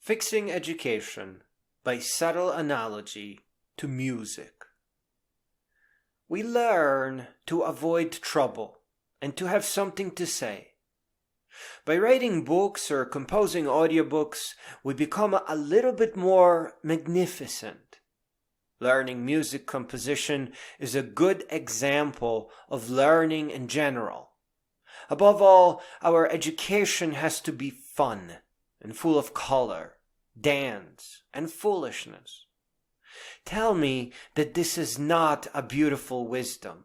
Fixing education by subtle analogy to music. We learn to avoid trouble and to have something to say. By writing books or composing audiobooks, we become a little bit more magnificent. Learning music composition is a good example of learning in general. Above all, our education has to be fun and full of color, dance, and foolishness. Tell me that this is not a beautiful wisdom.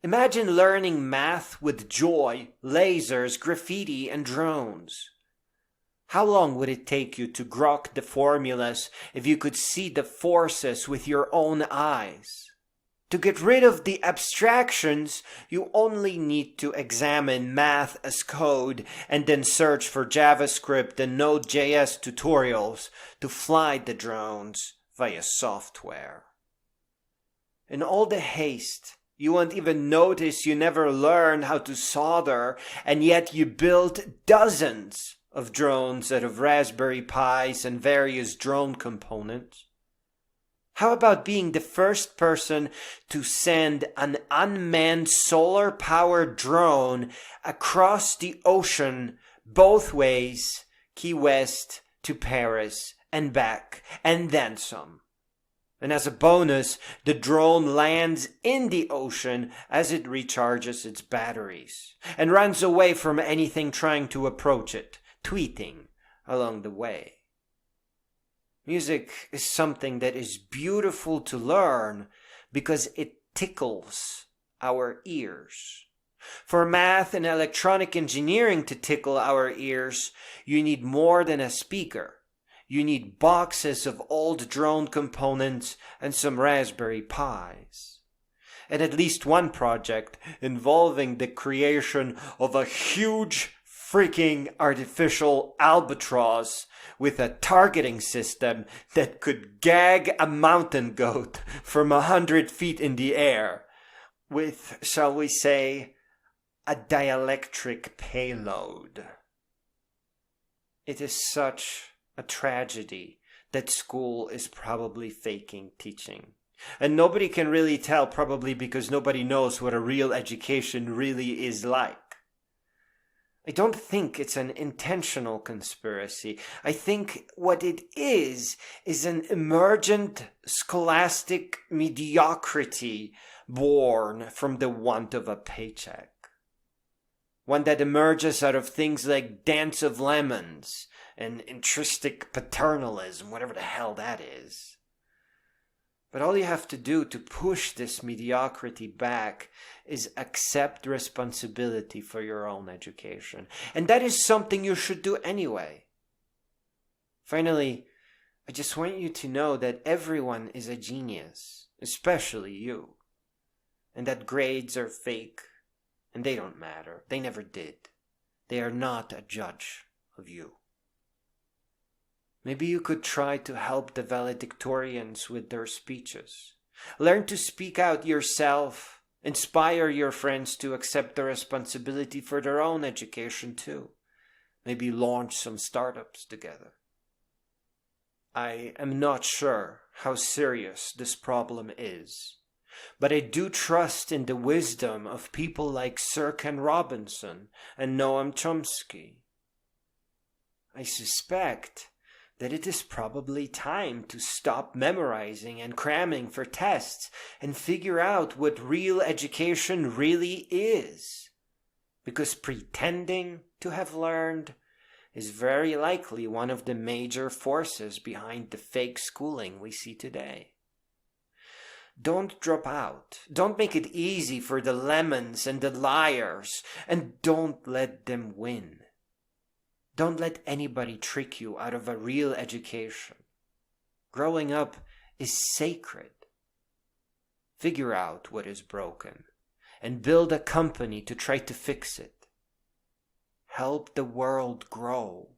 Imagine learning math with joy, lasers, graffiti, and drones. How long would it take you to grok the formulas if you could see the forces with your own eyes? To get rid of the abstractions, you only need to examine math as code and then search for JavaScript and Node.js tutorials to fly the drones via software. In all the haste, you won't even notice you never learned how to solder, and yet you built dozens of drones out of Raspberry Pis and various drone components. How about being the first person to send an unmanned solar-powered drone across the ocean both ways, Key West to Paris and back, and then some? And as a bonus, the drone lands in the ocean as it recharges its batteries and runs away from anything trying to approach it, tweeting along the way. Music is something that is beautiful to learn because it tickles our ears. For math and electronic engineering to tickle our ears, you need more than a speaker. You need boxes of old drone components and some Raspberry Pis. And at least one project involving the creation of a huge freaking artificial albatross with a targeting system that could gag a mountain goat from 100 feet in the air with, shall we say, a dielectric payload. It is such a tragedy that school is probably faking teaching. And nobody can really tell, probably because nobody knows what a real education really is like. I don't think it's an intentional conspiracy. I think what it is an emergent scholastic mediocrity born from the want of a paycheck. One that emerges out of things like Dance of Lemons and intrinsic paternalism, whatever the hell that is. But all you have to do to push this mediocrity back is accept responsibility for your own education. And that is something you should do anyway. Finally, I just want you to know that everyone is a genius, especially you. And that grades are fake, and they don't matter. They never did. They are not a judge of you. Maybe you could try to help the valedictorians with their speeches. Learn to speak out yourself. Inspire your friends to accept the responsibility for their own education too. Maybe launch some startups together. I am not sure how serious this problem is, but I do trust in the wisdom of people like Sir Ken Robinson and Noam Chomsky. I suspect that it is probably time to stop memorizing and cramming for tests and figure out what real education really is. Because pretending to have learned is very likely one of the major forces behind the fake schooling we see today. Don't drop out. Don't make it easy for the lemons and the liars, and don't let them win. Don't let anybody trick you out of a real education. Growing up is sacred. Figure out what is broken and build a company to try to fix it. Help the world grow.